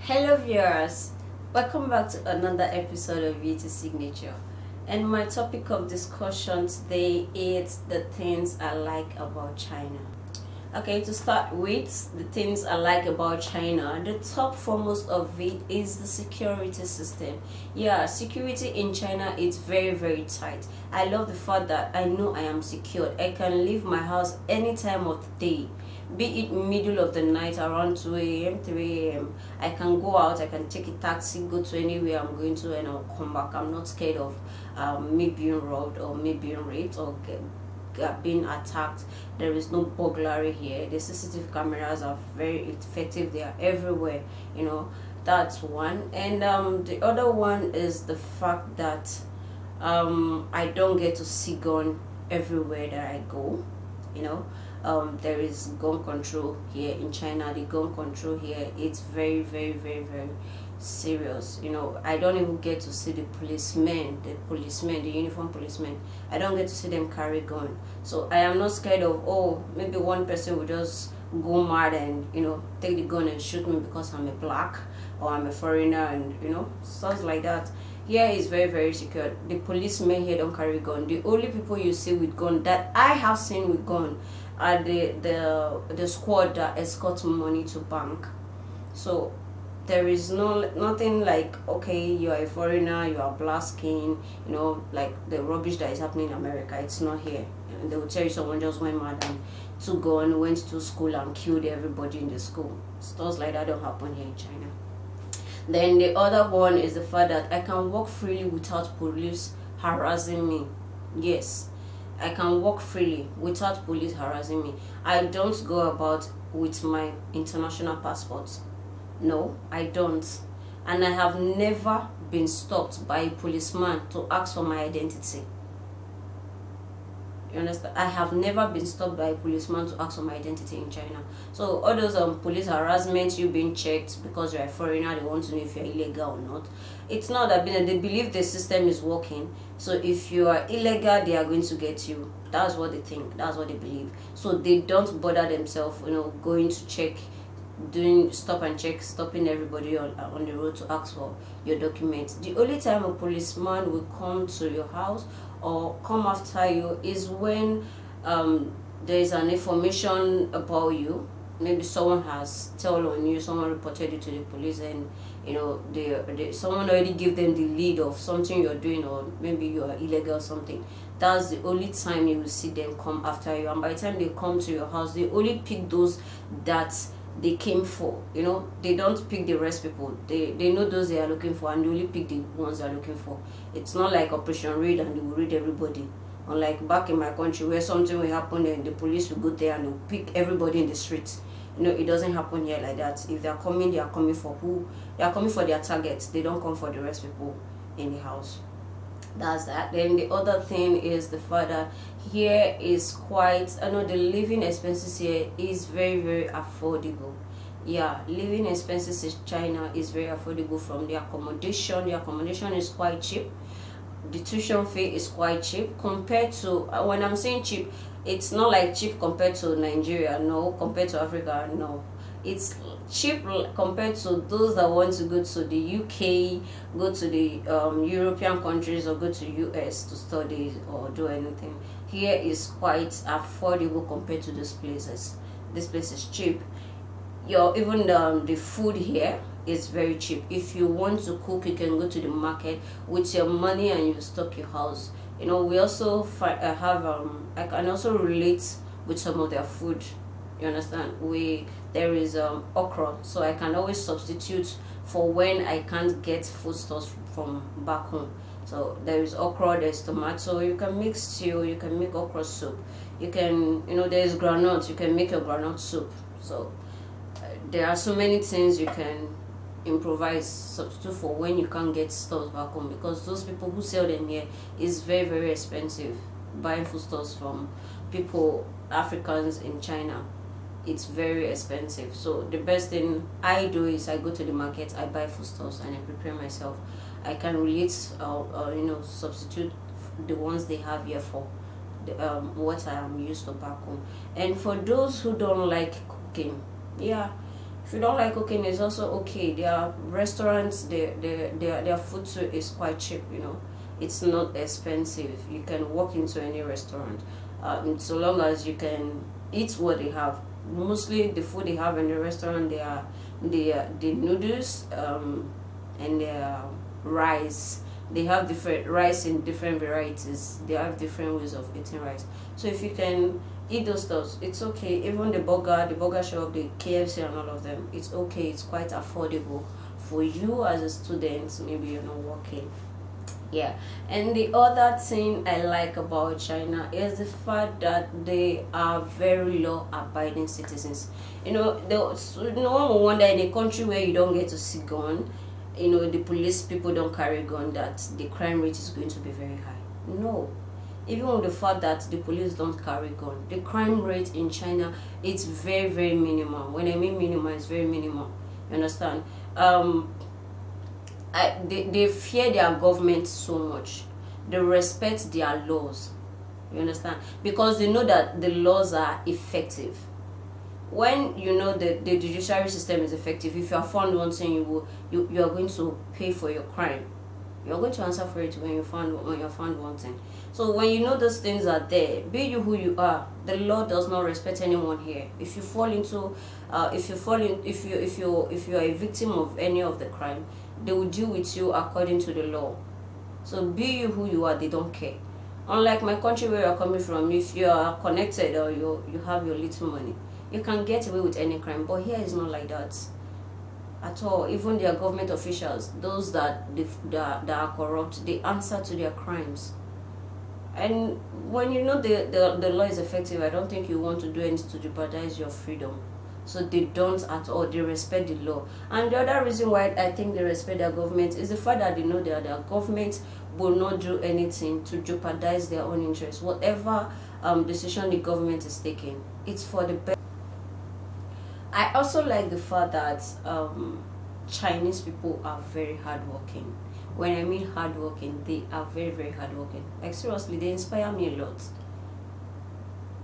Hello viewers, welcome back to another episode of Beauty Signature. And my topic of discussion today is the things I like about China. Okay, to start with, the things I like about China, the top foremost of it is the security system. Yeah, security in China is very tight. I love the fact that I know I am secured. I can leave my house any time of the day, be it middle of the night around 2 a.m 3 a.m. I can go out, I can take a taxi, go to anywhere I'm going to, and I'll come back. I'm not scared of me being robbed or me being raped or being attacked. There is no burglary here. The CCTV cameras are very effective. They are everywhere, that's one. And the other one is the fact that I don't get to see gun everywhere that I go. There is gun control here in China. The gun control here, it's very serious. I don't even get to see the policemen, the uniform policemen. I don't get to see them carry gun. So I am not scared of, oh, maybe one person will just go mad and take the gun and shoot me because I'm a black or I'm a foreigner, and stuff like that. Here is very secure. The policemen here don't carry gun. The only people you see with gun that I have seen with gun are the squad that escort money to bank. So there is nothing like, okay, you are a foreigner, you are black skin, like the rubbish that is happening in America. It's not here. And they will tell you someone just went mad and took gun, went to school and killed everybody in the school. Stuff like that don't happen here in China. Then the other one is the fact that I can walk freely without police harassing me. Yes, I can walk freely without police harassing me. I don't go about with my international passport. No, I don't. And I have never been stopped by a policeman to ask for my identity. You understand? I have never been stopped by a policeman to ask for my identity in China. So all those police harassment, you being checked because you're a foreigner, they want to know if you're illegal or not. It's not that they believe the system is working. So if you are illegal, they are going to get you. That's what they think. That's what they believe. So they don't bother themselves, going to check, doing stop and check, stopping everybody on the road to ask for your documents. The only time a policeman will come to your house or come after you is when there is an information about you. Maybe someone has told on you, someone reported you to the police, and someone already gave them the lead of something you're doing, or maybe you are illegal or something. That's the only time you will see them come after you. And by the time they come to your house, they only pick those that they came for. They don't pick the rest people. They know those they are looking for, and they only pick the ones they are looking for. It's not like Operation Raid and they will raid everybody. Unlike back in my country where something will happen and the police will go there and they'll pick everybody in the streets. It doesn't happen here like that. If they are coming for who? They are coming for their targets. They don't come for the rest people in the house. That's that. Then the other thing is the fact that here is quite, I know the living expenses here is very affordable. Yeah, living expenses in China is very affordable. From the accommodation is quite cheap. The tuition fee is quite cheap compared to, when I'm saying cheap, it's not like cheap compared to Nigeria, no, compared to Africa, no. It's cheap compared to those that want to go to the UK, go to the European countries, or go to US to study or do anything. Here is quite affordable compared to these places. This place is cheap. Even the food here is very cheap. If you want to cook, you can go to the market with your money and you stock your house. We also have I can also relate with some of their food. You understand? There is okra, so I can always substitute for when I can't get foodstuffs from back home. So there is okra, there's tomato. You can make stew, you can make okra soup. You can, there is granite. You can make your granite soup. So there are so many things you can improvise, substitute for when you can't get stores back home, because those people who sell them here is very expensive. Buying foodstuffs from people, Africans in China, it's very expensive. So the best thing I do is I go to the market, I buy foodstuffs and I prepare myself. I can relate substitute the ones they have here for what I am used to back home. And for those who don't like cooking, yeah, If you don't like cooking, it's also okay. There are restaurants, their food too is quite cheap, you know. It's not expensive. You can walk into any restaurant, so long as you can eat what they have. Mostly the food they have in the restaurant, they are the noodles, and their rice. They have different rice in different varieties. They have different ways of eating rice. So if you can eat those stuff, it's okay. Even the burger shop, the KFC and all of them, it's okay. It's quite affordable for you as a student. Maybe you're not working. Yeah. And the other thing I like about China is the fact that they are very law abiding citizens. You know, no one will wonder in a country where you don't get to see gun, you know, the police people don't carry gun, that the crime rate is going to be very high. No. Even with the fact that the police don't carry gun, the crime rate in China, it's very, very minimal. When I mean minimal, it's very minimal. You understand? They fear their government so much. They respect their laws. You understand? Because they know that the laws are effective. When you know that the judiciary system is effective, if you are found wanting, you are going to pay for your crime. You're going to answer for it when you're found wanting. So when you know those things are there, be you who you are, the law does not respect anyone here. If you fall into, if you are a victim of any of the crime, they will deal with you according to the law. So be you who you are, they don't care. Unlike my country where you're coming from, if you are connected or you have your little money, you can get away with any crime. But here is not like that at all. Even their government officials, those that are corrupt, they answer to their crimes. And when you know the law is effective, I don't think you want to do anything to jeopardize your freedom. So they don't at all. They respect the law. And the other reason why I think they respect their government is the fact that they know that their government will not do anything to jeopardize their own interests. Whatever decision the government is taking, it's for the best. I also like the fact that Chinese people are very hardworking. When I mean hardworking, they are very, very hardworking. Like seriously, they inspire me a lot.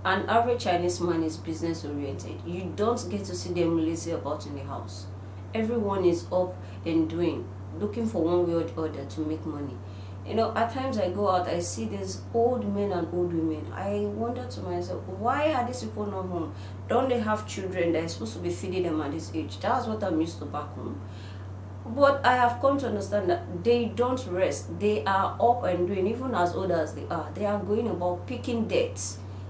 An average Chinese man is business oriented. You don't get to see them lazy about in the house. Everyone is up and doing, looking for one way or the other to make money. You know, at times I go out, I see these old men and old women. I wonder to myself, why are these people not home? Don't they have children that are supposed to be feeding them at this age? That's what I'm used to back home. But I have come to understand that they don't rest. They are up and doing, even as old as they are. They are going about picking dirt.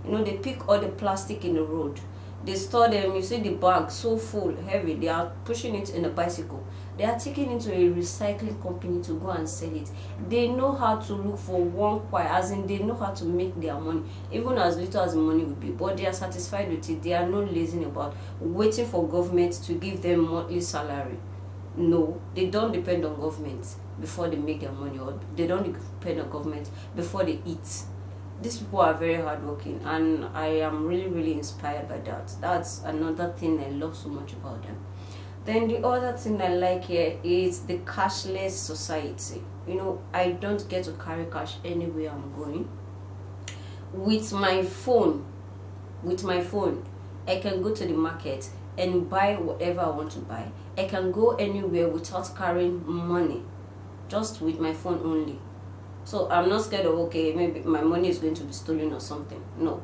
You know, they pick all the plastic in the road. They store them. You see the bag so full, heavy. They are pushing it in a bicycle. They are taking it into a recycling company to go and sell it. They know how to look for one quire, as in they know how to make their money, even as little as the money will be. But they are satisfied with it. They are not lazy about waiting for government to give them monthly salary. No, they don't depend on government before they make their money, or they don't depend on government before they eat. These people are very hardworking, and I am really, really inspired by that. That's another thing I love so much about them. Then the other thing I like here is the cashless society. You know, I don't get to carry cash anywhere I'm going. With my phone, I can go to the market and buy whatever I want to buy. I can go anywhere without carrying money, just with my phone only. So I'm not scared of, okay, maybe my money is going to be stolen or something. No,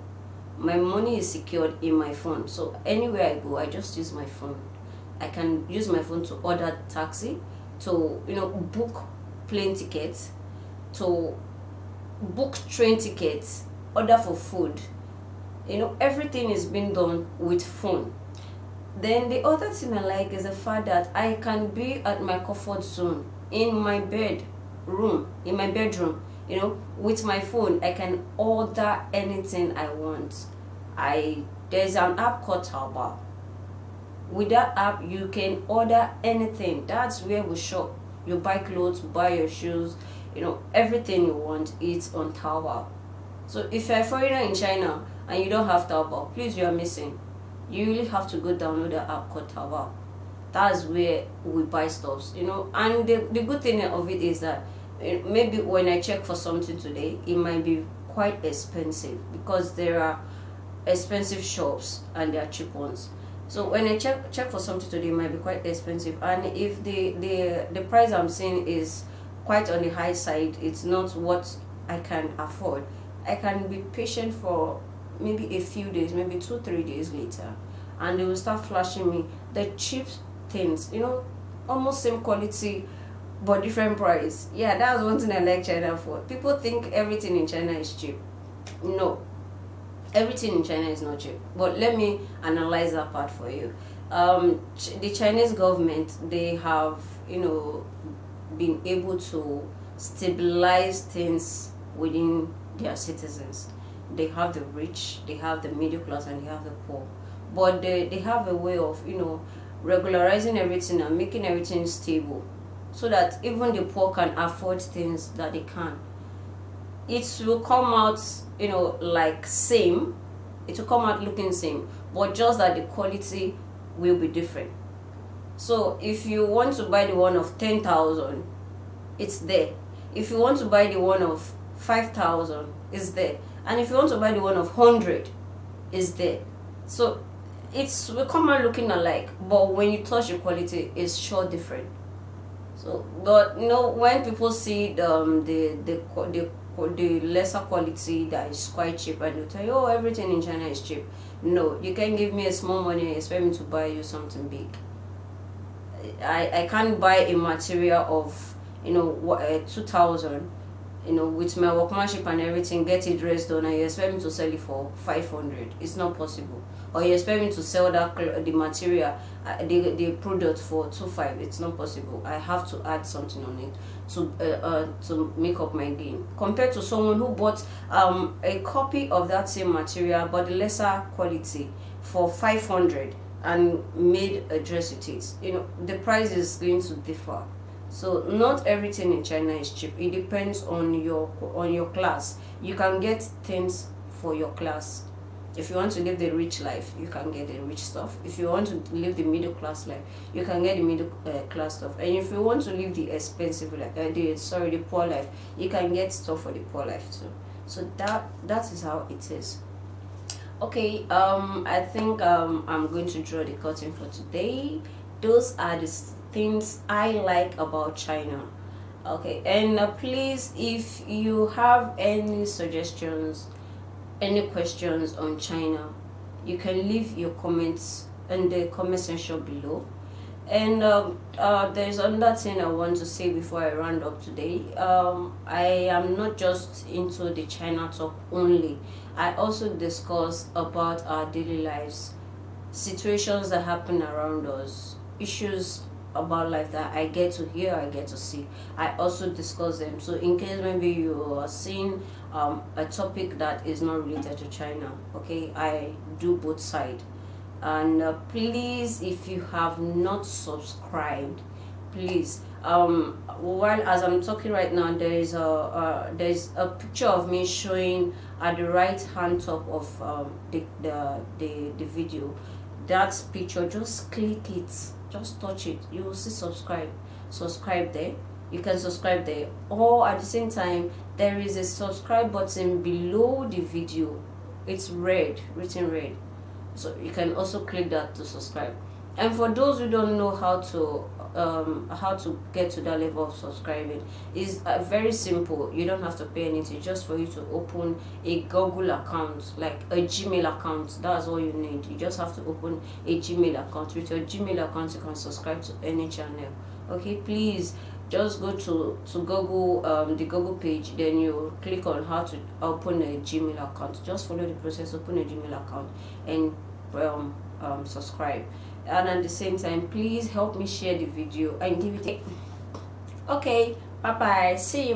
my money is secured in my phone. So anywhere I go, I just use my phone. I can use my phone to order taxi, to, you know, book plane tickets, to book train tickets, order for food. You know, everything is being done with phone. Then the other thing I like is the fact that I can be at my comfort zone in my bedroom, you know, with my phone. I can order anything I want. There's an app called Taobao. With that app, you can order anything. That's where we shop. You buy clothes, buy your shoes, you know, everything you want, it's on Taobao. So if you're a foreigner in China and you don't have Taobao, please, you are missing. You really have to go download the app called Taobao. That's where we buy stuff, you know. And the good thing of it is that maybe when I check for something today, it might be quite expensive, because there are expensive shops and there are cheap ones. So when I check for something today, it might be quite expensive, and if the price I'm seeing is quite on the high side, it's not what I can afford, I can be patient for maybe a few days, maybe 2 3 days later, and they will start flashing me the cheap things, almost same quality but different price. Yeah, that's one thing I like China for. People think everything in China is cheap. No, everything in China is not cheap. But let me analyze that part for you. The Chinese government, they have, been able to stabilize things within their citizens. They have the rich, they have the middle class, and they have the poor. But they have a way of, regularizing everything and making everything stable, so that even the poor can afford things that they can. It will come out, like same. It will come out looking same, but just that the quality will be different. So if you want to buy the one of 10,000, it's there. If you want to buy the one of 5,000, it's there. And if you want to buy the one of 100, it's there. So it's will come out looking alike, but when you touch the quality, it's sure different. So, but when people see the lesser quality that is quite cheap, and they'll tell you, oh, everything in China is cheap. No, you can give me a small money and expect me to buy you something big. I can't buy a material of 2,000, with my workmanship and everything, get it dressed done, and you expect me to sell it for 500. It's not possible. Or you expect me to sell the material, the product for 2,500. It's not possible. I have to add something on it to make up my gain, compared to someone who bought a copy of that same material but the lesser quality for 500 and made a dress with it. The price is going to differ. So not everything in China is cheap. It depends on your class. You can get things for your class. If you want to live the rich life, you can get the rich stuff. If you want to live the middle class life, you can get the middle class stuff. And if you want to live the expensive life, the poor life, you can get stuff for the poor life too. So that is how it is. Okay, I think I'm going to draw the curtain for today. Those are the things I like about China. Okay, and please, if you have any suggestions, any questions on China, you can leave your comments in the comment section below. And there's another thing I want to say before I round up today. I am not just into the China talk only. I also discuss about our daily lives, situations that happen around us, issues about life that I get to hear, I get to see. I also discuss them. So in case maybe you are seeing a topic that is not related to China, okay, I do both sides. And please, if you have not subscribed, please, while as I'm talking right now, there's a picture of me showing at the right hand top of the video. That picture, just click it, just touch it, you will see subscribe there. You can subscribe there, or at the same time there is a subscribe button below the video. It's red, written red, so you can also click that to subscribe. And for those who don't know how to get to that level of subscribing, is very simple. You don't have to pay anything. Just for you to open a Google account, like a Gmail account, that's all you need. You just have to open a Gmail account. With your Gmail account, you can subscribe to any channel. Okay, please just go to Google, the Google page, then you click on how to open a Gmail account. Just follow the process, open a Gmail account, and subscribe. And at the same time, please help me share the video and give it a... Okay, bye bye, see you.